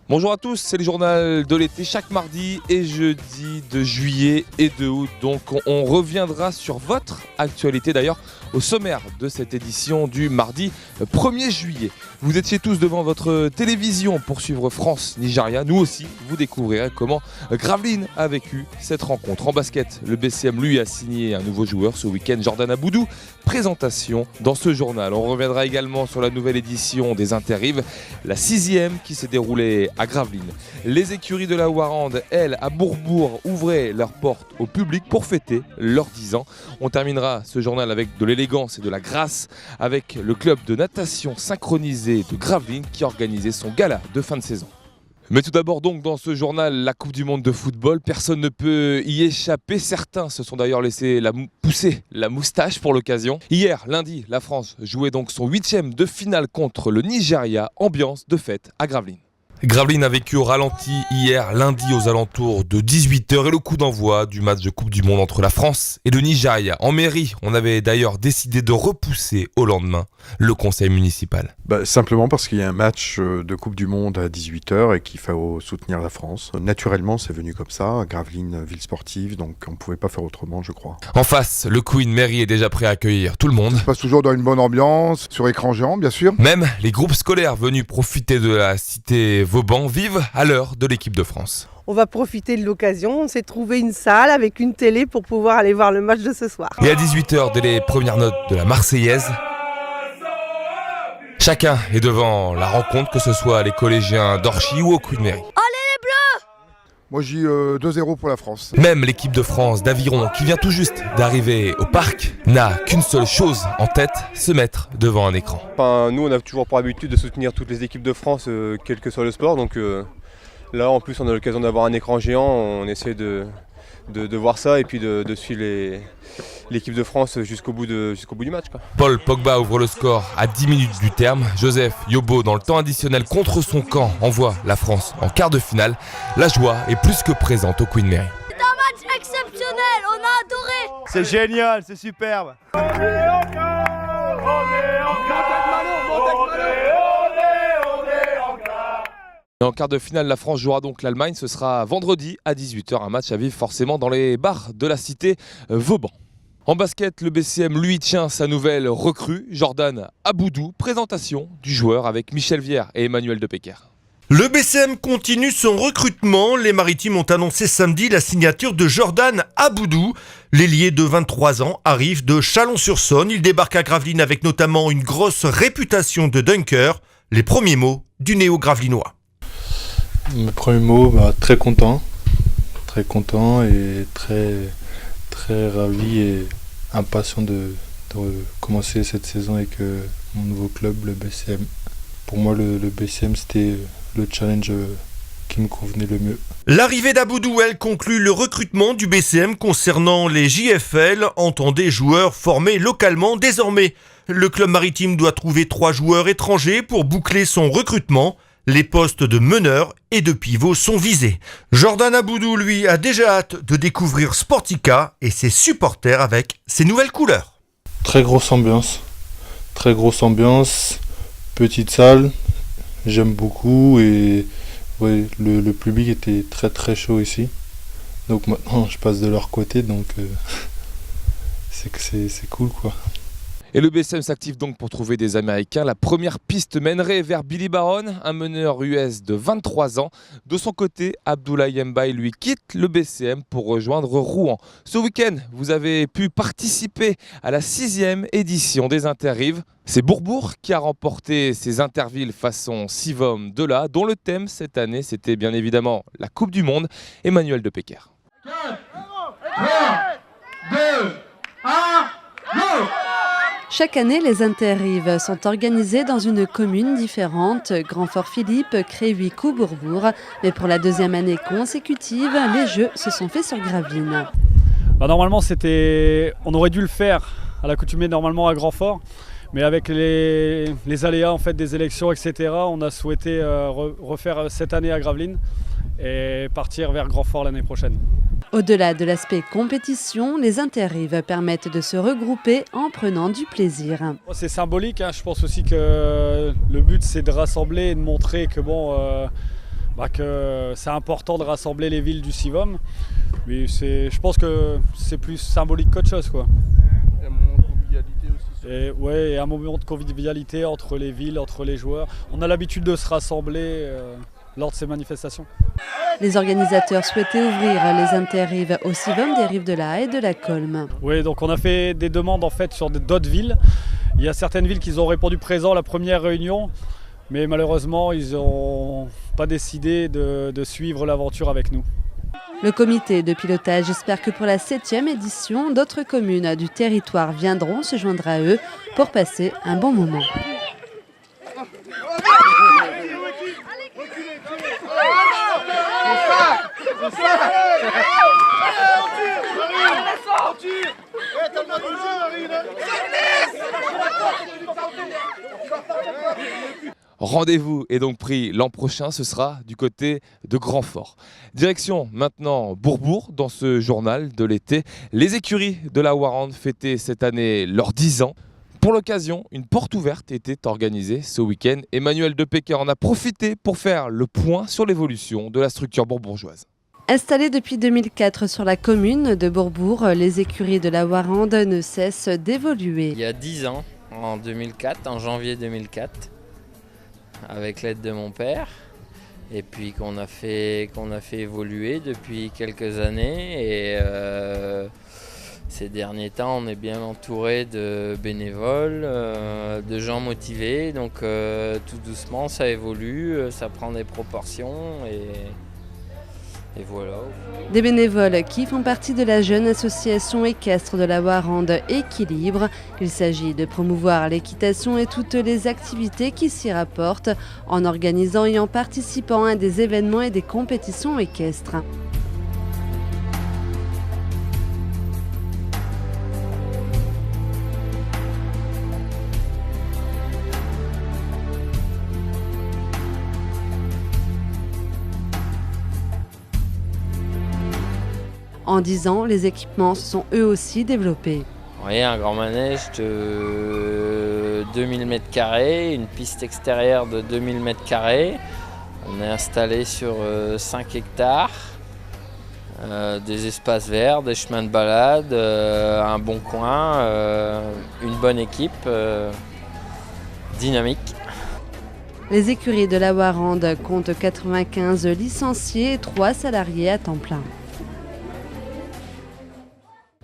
Bonjour à tous, c'est le journal de l'été chaque mardi et jeudi de juillet et de août. Donc on reviendra sur votre actualité d'ailleurs au sommaire de cette édition du mardi 1er juillet. Vous étiez tous devant votre télévision pour suivre France-Nigeria. Nous aussi, vous découvrirez comment Gravelines a vécu cette rencontre. En basket, le BCM lui a signé un nouveau joueur ce week-end, Jordan Aboudou. Présentation dans ce journal. On reviendra également sur la nouvelle édition des Interrives, la 6e qui s'est déroulée à Gravelines. Les écuries de la Warande, elles, à Bourbourg, ouvraient leurs portes au public pour fêter leurs 10 ans. On terminera ce journal avec de l'élégance et de la grâce avec le club de natation synchronisé de Gravelines qui organisait son gala de fin de saison. Mais tout d'abord donc dans ce journal, la Coupe du Monde de football, personne ne peut y échapper. Certains se sont d'ailleurs laissé pousser la moustache pour l'occasion. Hier, lundi, la France jouait donc son 8e de finale contre le Nigeria, ambiance de fête à Gravelines. Gravelines a vécu au ralenti hier lundi aux alentours de 18h et le coup d'envoi du match de Coupe du Monde entre la France et le Nigeria. En mairie, on avait d'ailleurs décidé de repousser au lendemain le conseil municipal. Simplement parce qu'il y a un match de Coupe du Monde à 18h et qu'il faut soutenir la France. Naturellement, c'est venu comme ça, Gravelines, ville sportive, donc on ne pouvait pas faire autrement, je crois. En face, le Queen Mairie est déjà prêt à accueillir tout le monde. Ça se passe toujours dans une bonne ambiance, sur écran géant, bien sûr. Même les groupes scolaires venus profiter de la cité Vauban vivent à l'heure de l'équipe de France. On va profiter de l'occasion, on s'est trouvé une salle avec une télé pour pouvoir aller voir le match de ce soir. Et à 18h, dès les premières notes de la Marseillaise, chacun est devant la rencontre, que ce soit les collégiens d'Orchy ou au Queen Mairie. Moi, je dis 2-0 pour la France. Même l'équipe de France d'Aviron, qui vient tout juste d'arriver au parc, n'a qu'une seule chose en tête, se mettre devant un écran. Nous, on a toujours pour habitude de soutenir toutes les équipes de France, quel que soit le sport. Donc là, en plus, on a l'occasion d'avoir un écran géant. On essaie de voir ça et puis de suivre l'équipe de France jusqu'au bout du match, quoi. Paul Pogba ouvre le score à 10 minutes du terme. Joseph Yobo, dans le temps additionnel contre son camp, envoie la France en quart de finale. La joie est plus que présente au Queen Mairie. C'est un match exceptionnel, on a adoré. C'est génial, c'est superbe. En quart de finale, la France jouera donc l'Allemagne. Ce sera vendredi à 18h, un match à vivre forcément dans les bars de la cité Vauban. En basket, le BCM lui tient sa nouvelle recrue, Jordan Aboudou. Présentation du joueur avec Michel Vière et Emmanuel Depecker. Le BCM continue son recrutement. Les Maritimes ont annoncé samedi la signature de Jordan Aboudou. L'ailier de 23 ans arrive de Chalon-sur-Saône. Il débarque à Gravelines avec notamment une grosse réputation de dunker. Les premiers mots du néo-gravelinois. Mes premiers mots, très content et très ravi et impatient de commencer cette saison avec mon nouveau club, le BCM. Pour moi, le BCM, c'était le challenge qui me convenait le mieux. L'arrivée d'Aboudou, elle conclut le recrutement du BCM concernant les JFL, entendez joueurs formés localement. Désormais, le club maritime doit trouver 3 joueurs étrangers pour boucler son recrutement. Les postes de meneur et de pivot sont visés. Jordan Aboudou, lui, a déjà hâte de découvrir Sportica et ses supporters avec ses nouvelles couleurs. Très grosse ambiance, petite salle, j'aime beaucoup et ouais, le public était très chaud ici. Donc maintenant je passe de leur côté, donc c'est cool quoi. Et le BCM s'active donc pour trouver des Américains. La première piste mènerait vers Billy Baron, un meneur US de 23 ans. De son côté, Abdoulaye Mbaye lui quitte le BCM pour rejoindre Rouen. Ce week-end, vous avez pu participer à la 6e édition des Interrives. C'est Bourbourg qui a remporté ces Intervilles façon Sivom Dela, dont le thème cette année, c'était bien évidemment la Coupe du Monde. Emmanuel Depecker. 4, 3, 2, 1, go! Chaque année, les Interrives sont organisées dans une commune différente, Grand-Fort-Philippe, Créhuic ou Bourbourg. Mais pour la 2e année consécutive, les Jeux se sont faits sur Gravelines. Normalement, on aurait dû le faire à l'accoutumée normalement à Grand-Fort. Mais avec les aléas en fait, des élections, etc., on a souhaité refaire cette année à Gravelines et partir vers Grand-Fort l'année prochaine. Au-delà de l'aspect compétition, les Interrives permettent de se regrouper en prenant du plaisir. C'est symbolique, je pense aussi que le but c'est de rassembler et de montrer que que c'est important de rassembler les villes du Sivom. Mais je pense que c'est plus symbolique qu'autre chose, quoi. Et un moment de convivialité aussi. Et un moment de convivialité entre les villes, entre les joueurs. On a l'habitude de se rassembler lors de ces manifestations. Les organisateurs souhaitaient ouvrir les interrives au Sivom des rives de la Haye et de la Colme. Oui, donc on a fait des demandes en fait sur d'autres villes. Il y a certaines villes qui ont répondu présent à la première réunion, mais malheureusement ils n'ont pas décidé de suivre l'aventure avec nous. Le comité de pilotage espère que pour la 7e édition, d'autres communes du territoire viendront se joindre à eux pour passer un bon moment. Rendez-vous est donc pris l'an prochain, ce sera du côté de Grandfort. Direction maintenant Bourbourg, dans ce journal de l'été. Les écuries de la Warande fêtaient cette année leurs 10 ans. Pour l'occasion, une porte ouverte était organisée ce week-end. Emmanuel Depecker en a profité pour faire le point sur l'évolution de la structure bourbourgeoise. Installées depuis 2004 sur la commune de Bourbourg, les écuries de la Warande ne cessent d'évoluer. Il y a 10 ans, en 2004, en janvier 2004, avec l'aide de mon père, et puis qu'on a fait évoluer depuis quelques années. Et ces derniers temps, on est bien entouré de bénévoles, de gens motivés, donc tout doucement ça évolue, ça prend des proportions et voilà. Des bénévoles qui font partie de la jeune association équestre de la Warande Équilibre. Il s'agit de promouvoir l'équitation et toutes les activités qui s'y rapportent en organisant et en participant à des événements et des compétitions équestres. En 10 ans, les équipements se sont eux aussi développés. Oui, un grand manège de 2000 m², une piste extérieure de 2000 m². On est installé sur 5 hectares, des espaces verts, des chemins de balade, un bon coin, une bonne équipe dynamique. Les écuries de la Warande comptent 95 licenciés et 3 salariés à temps plein.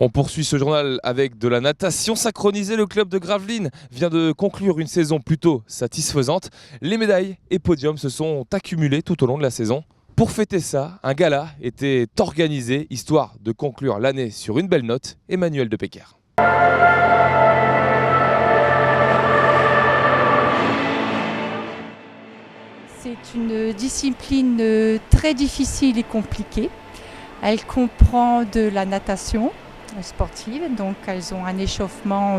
On poursuit ce journal avec de la natation synchronisée. Le club de Gravelines vient de conclure une saison plutôt satisfaisante. Les médailles et podiums se sont accumulés tout au long de la saison. Pour fêter ça, un gala était organisé, histoire de conclure l'année sur une belle note. Emmanuel Depecker. C'est une discipline très difficile et compliquée. Elle comprend de la natation sportive, donc elles ont un échauffement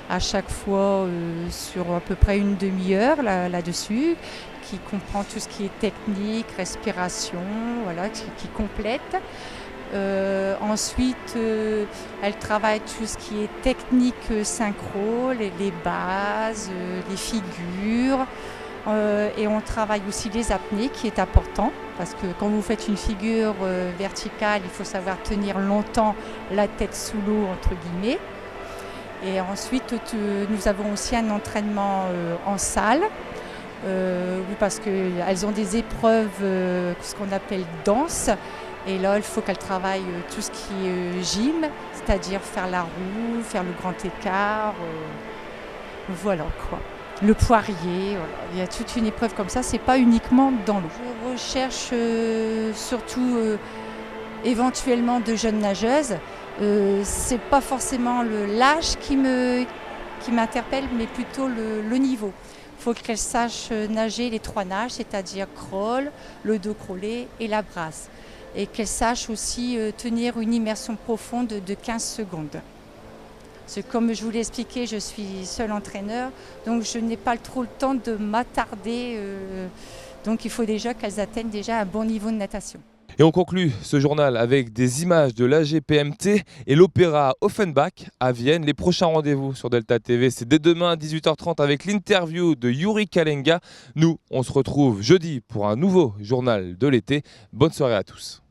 à chaque fois sur à peu près une demi-heure là-dessus, qui comprend tout ce qui est technique, respiration, voilà, qui complète. Ensuite, elles travaillent tout ce qui est technique synchro, les bases, les figures. Et on travaille aussi les apnées, qui est important, parce que quand vous faites une figure verticale, il faut savoir tenir longtemps la tête sous l'eau, entre guillemets. Et ensuite, nous avons aussi un entraînement en salle, parce qu'elles ont des épreuves, ce qu'on appelle danse. Et là, il faut qu'elles travaillent tout ce qui est gym, c'est-à-dire faire la roue, faire le grand écart, voilà quoi. Le poirier, voilà. Il y a toute une épreuve comme ça, c'est pas uniquement dans l'eau. Je recherche surtout éventuellement de jeunes nageuses. C'est pas forcément l'âge qui m'interpelle, mais plutôt le niveau. Il faut qu'elles sachent nager les 3 nages, c'est-à-dire crawl, le dos crawlé et la brasse. Et qu'elles sachent aussi tenir une immersion profonde de 15 secondes. Parce que comme je vous l'ai expliqué, je suis seul entraîneur, donc je n'ai pas trop le temps de m'attarder. Donc il faut déjà qu'elles atteignent déjà un bon niveau de natation. Et on conclut ce journal avec des images de l'AGPMT et l'opéra Offenbach à Vienne. Les prochains rendez-vous sur Delta TV, c'est dès demain à 18h30 avec l'interview de Yuri Kalenga. Nous, on se retrouve jeudi pour un nouveau journal de l'été. Bonne soirée à tous.